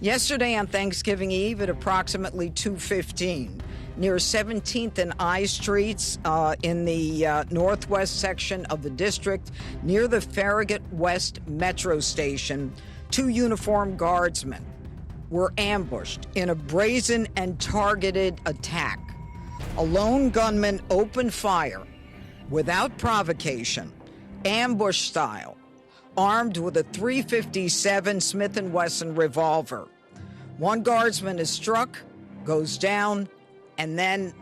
Yesterday on Thanksgiving Eve at approximately 2:15, near 17th and I Streets in the northwest section of the district, near the Farragut West Metro Station, two uniformed guardsmen were ambushed in a brazen and targeted attack. A lone gunman opened fire without provocation, ambush style, armed with a .357 Smith & Wesson revolver. One guardsman is struck, goes down, and then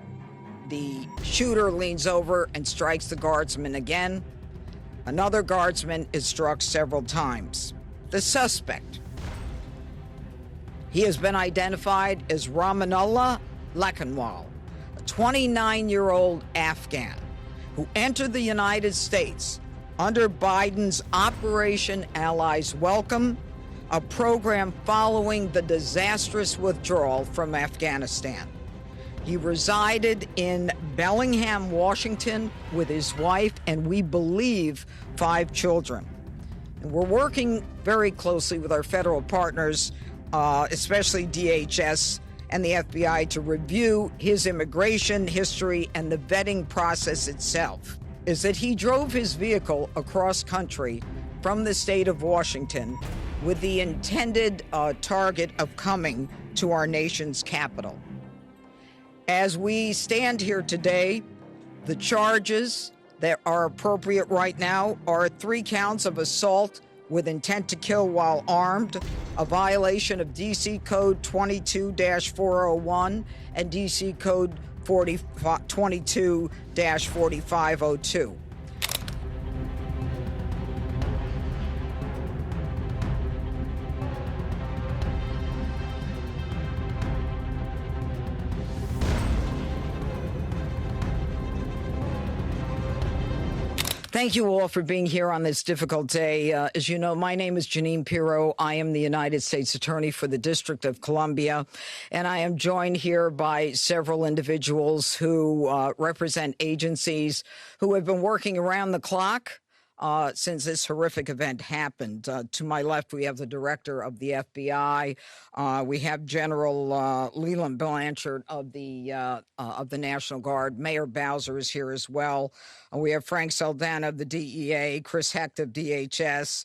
the shooter leans over and strikes the guardsman again. Another guardsman is struck several times. The suspect, he has been identified as Rahmanullah Lakanwal, a 29-year-old Afghan who entered the United States under Biden's Operation Allies Welcome, a program following the disastrous withdrawal from Afghanistan. He resided in Bellingham, Washington with his wife and we believe 5 children. And we're working very closely with our federal partners, especially DHS and the FBI, to review his immigration history and the vetting process itself. Is that he drove his vehicle across country from the state of Washington with the intended target of coming to our nation's capital. As we stand here today, the charges that are appropriate right now are 3 counts of assault with intent to kill while armed, a violation of DC Code 22-401 and DC Code 22-4502. Thank you all for being here on this difficult day. As you know, my name is Jeanine Pirro. I am the United States Attorney for the District of Columbia, and I am joined here by several individuals who represent agencies who have been working around the clock since this horrific event happened. To my left, we have the director of the FBI. We have General Leland Blanchard of the National Guard. Mayor Bowser is here as well. We have Frank Saldana of the DEA, Chris Hecht of DHS,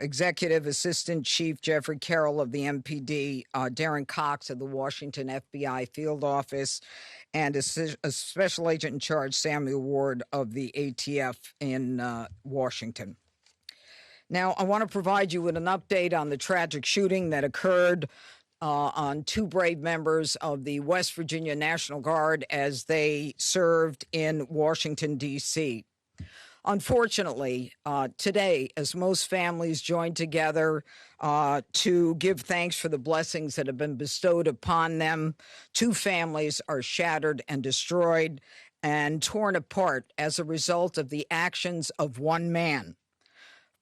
Executive Assistant Chief Jeffrey Carroll of the MPD, Darren Cox of the Washington FBI Field Office, and a Special Agent in Charge, Samuel Ward of the ATF in Washington. Now, I want to provide you with an update on the tragic shooting that occurred on 2 brave members of the West Virginia National Guard as they served in Washington, D.C. Unfortunately, today, as most families join together to give thanks for the blessings that have been bestowed upon them, 2 families are shattered and destroyed and torn apart as a result of the actions of one man.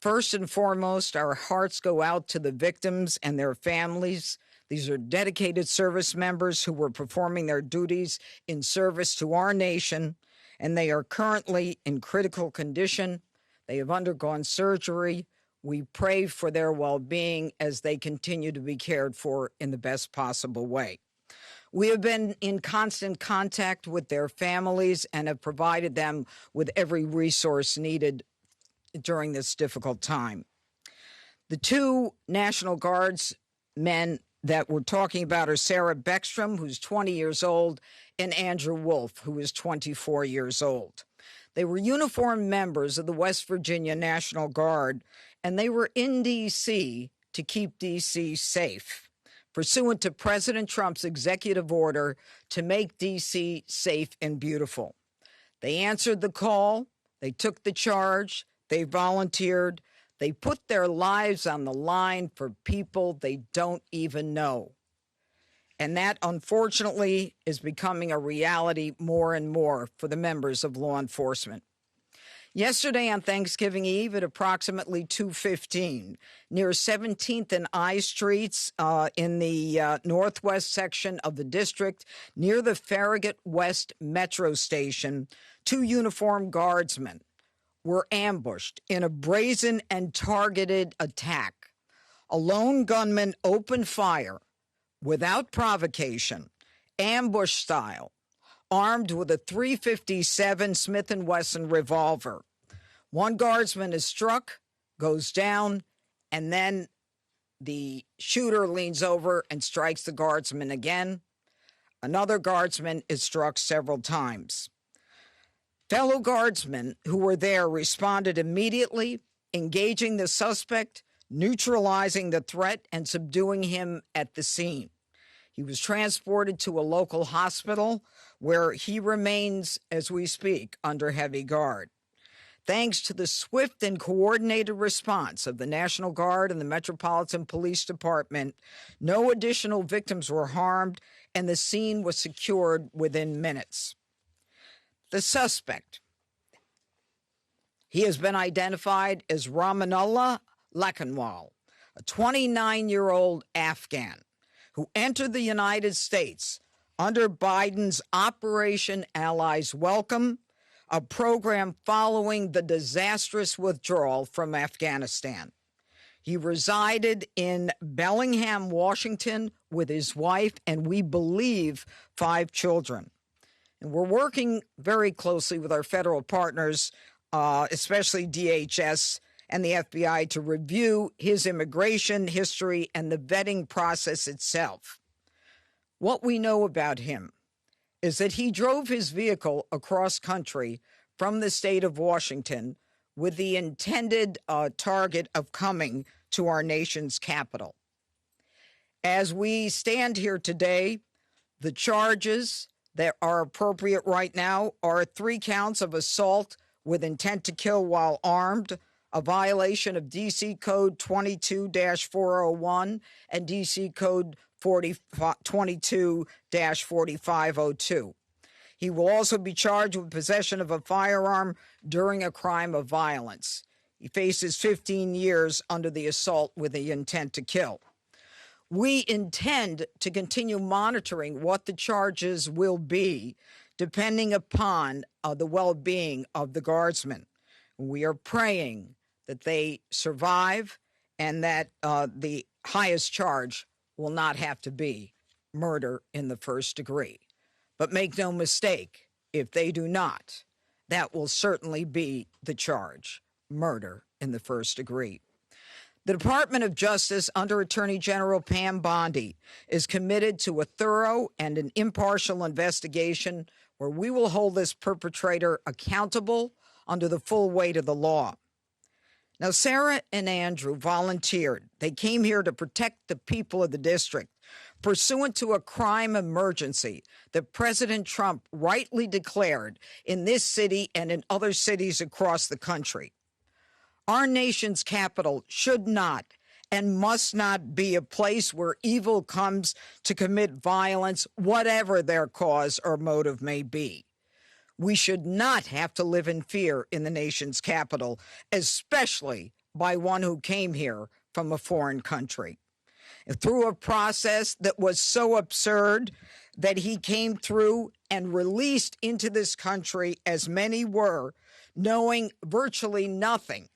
First and foremost, our hearts go out to the victims and their families. These are dedicated service members who were performing their duties in service to our nation, and they are currently in critical condition. They have undergone surgery. We pray for their well-being as they continue to be cared for in the best possible way. We have been in constant contact with their families and have provided them with every resource needed during this difficult time. The 2 National Guards men that we're talking about are Sarah Beckstrom, who's 20 years old, and Andrew Wolf, who is 24 years old. They were uniformed members of the West Virginia National Guard, and they were in D.C. to keep D.C. safe, pursuant to President Trump's executive order to make D.C. safe and beautiful. They answered the call, they took the charge, they volunteered, they put their lives on the line for people they don't even know. And that, unfortunately, is becoming a reality more and more for the members of law enforcement. Yesterday on Thanksgiving Eve at approximately 2:15, near 17th and I Streets in the northwest section of the district, near the Farragut West Metro Station, 2 uniformed guardsmen were ambushed in a brazen and targeted attack. A lone gunman opened fire without provocation, ambush style, armed with a .357 Smith & Wesson revolver. One guardsman is struck, goes down, and then the shooter leans over and strikes the guardsman again. Another guardsman is struck several times. Fellow guardsmen who were there responded immediately, engaging the suspect, neutralizing the threat, and subduing him at the scene. He was transported to a local hospital where he remains, as we speak, under heavy guard. Thanks to the swift and coordinated response of the National Guard and the Metropolitan Police Department, no additional victims were harmed, and the scene was secured within minutes. The suspect, he has been identified as Rahmanullah Lakanwal, a 29-year-old Afghan who entered the United States under Biden's Operation Allies Welcome, a program following the disastrous withdrawal from Afghanistan. He resided in Bellingham, Washington, with his wife and, we believe, 5 children. And we're working very closely with our federal partners, especially DHS and the FBI, to review his immigration history and the vetting process itself. What we know about him is that he drove his vehicle across country from the state of Washington with the intended target of coming to our nation's capital. As we stand here today, the charges that are appropriate right now are 3 counts of assault with intent to kill while armed, a violation of DC Code 22-401 and DC Code 22-4502. He will also be charged with possession of a firearm during a crime of violence. He faces 15 years under the assault with the intent to kill. We intend to continue monitoring what the charges will be, depending upon the well-being of the guardsmen. We are praying that they survive and that the highest charge will not have to be murder in the first degree. But make no mistake, if they do not, that will certainly be the charge, murder in the first degree. The Department of Justice, under Attorney General Pam Bondi, is committed to a thorough and an impartial investigation where we will hold this perpetrator accountable under the full weight of the law. Now, Sarah and Andrew volunteered. They came here to protect the people of the district, pursuant to a crime emergency that President Trump rightly declared in this city and in other cities across the country. Our nation's capital should not and must not be a place where evil comes to commit violence, whatever their cause or motive may be. We should not have to live in fear in the nation's capital, especially by one who came here from a foreign country. Through a process that was so absurd that he came through and released into this country, as many were, knowing virtually nothing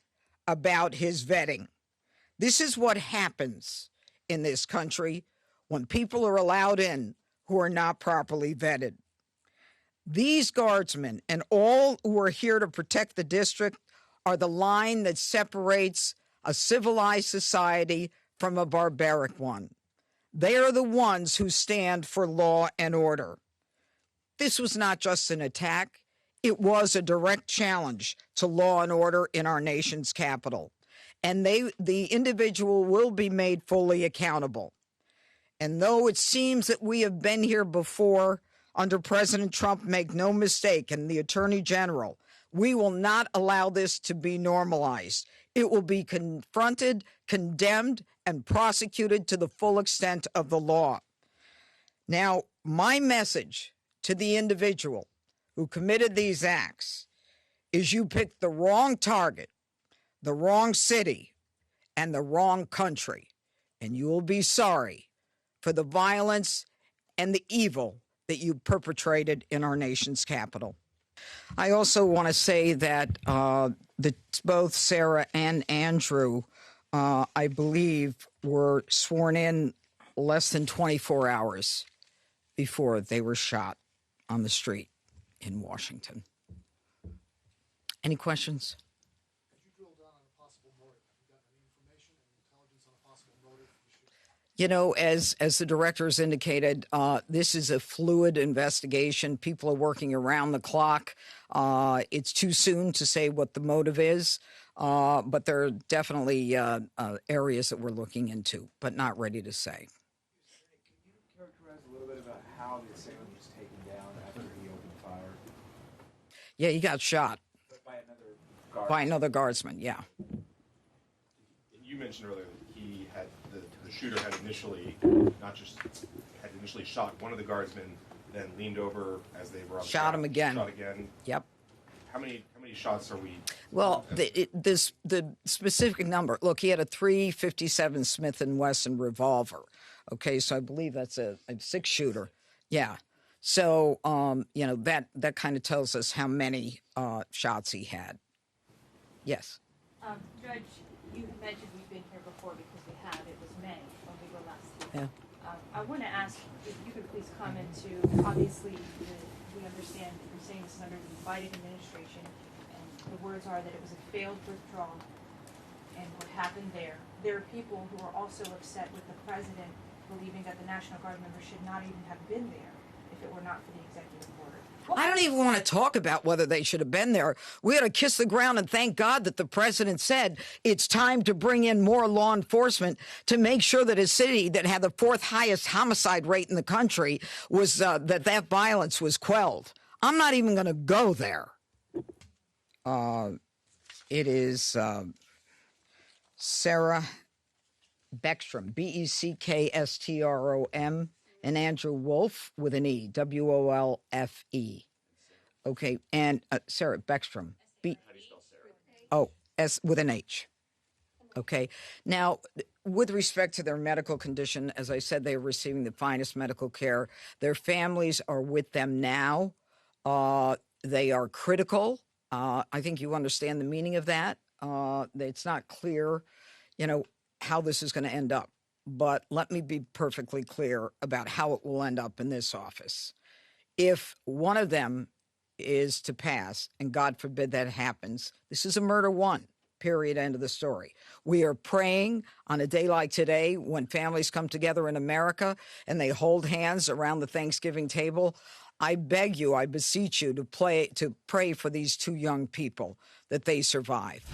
about his vetting. This is what happens in this country when people are allowed in who are not properly vetted. These guardsmen and all who are here to protect the district are the line that separates a civilized society from a barbaric one. They are the ones who stand for law and order. This was not just an attack. It was a direct challenge to law and order in our nation's capital. And the individual will be made fully accountable. And though it seems that we have been here before under President Trump, make no mistake, and the Attorney General, we will not allow this to be normalized. It will be confronted, condemned, and prosecuted to the full extent of the law. Now, my message to the individual who committed these acts is you picked the wrong target, the wrong city, and the wrong country, and you will be sorry for the violence and the evil that you perpetrated in our nation's capital. I also want to say that both Sarah and Andrew, I believe, were sworn in less than 24 hours before they were shot on the street in Washington. Any questions? Could you drill down on a possible motive? Have you gotten any information and intelligence on a possible motive? You know, as the directors indicated, this is a fluid investigation. People are working around the clock. It's too soon to say what the motive is, but there are definitely areas that we're looking into, but not ready to say. Can you characterize a little bit about how the assailant was taken down after he opened fire? Yeah, he got shot But by another guard. by another guardsman, yeah. You mentioned earlier that he had the shooter had initially shot one of the guardsmen, then leaned over as they were on the Shot ground, him again. Shot again. Yep. How many shots are we? Well, the specific number. Look, he had a .357 Smith & Wesson revolver. Okay, so I believe that's a six-shooter. Yeah. So, you know, that kind of tells us how many shots he had. Yes. Judge, you had mentioned we've been here before because we have. It was May when we were last Yeah. here. I want to ask if you could please comment to, obviously, we understand that you're saying this is under the Biden administration, and the words are that it was a failed withdrawal, and what happened there. There are people who are also upset with the president believing that the National Guard members should not even have been there if it were not for the executive order. I don't even want to talk about whether they should have been there. We ought to kiss the ground and thank God that the president said it's time to bring in more law enforcement to make sure that a city that had the fourth highest homicide rate in the country was that violence was quelled. I'm not even going to go there. It is Sarah Beckstrom, Beckstrom, and Andrew Wolfe with an E, Wolfe. Okay, and Sarah Beckstrom, S with an H. Okay, now with respect to their medical condition, as I said, they are receiving the finest medical care. Their families are with them now. They are critical. I think you understand the meaning of that. It's not clear, you know, how this is going to end up. But let me be perfectly clear about how it will end up in this office. If one of them is to pass, and God forbid that happens, this is a murder one, period, end of the story. We are praying on a day like today when families come together in America and they hold hands around the Thanksgiving table. I beg you, I beseech you to pray for these two young people that they survive.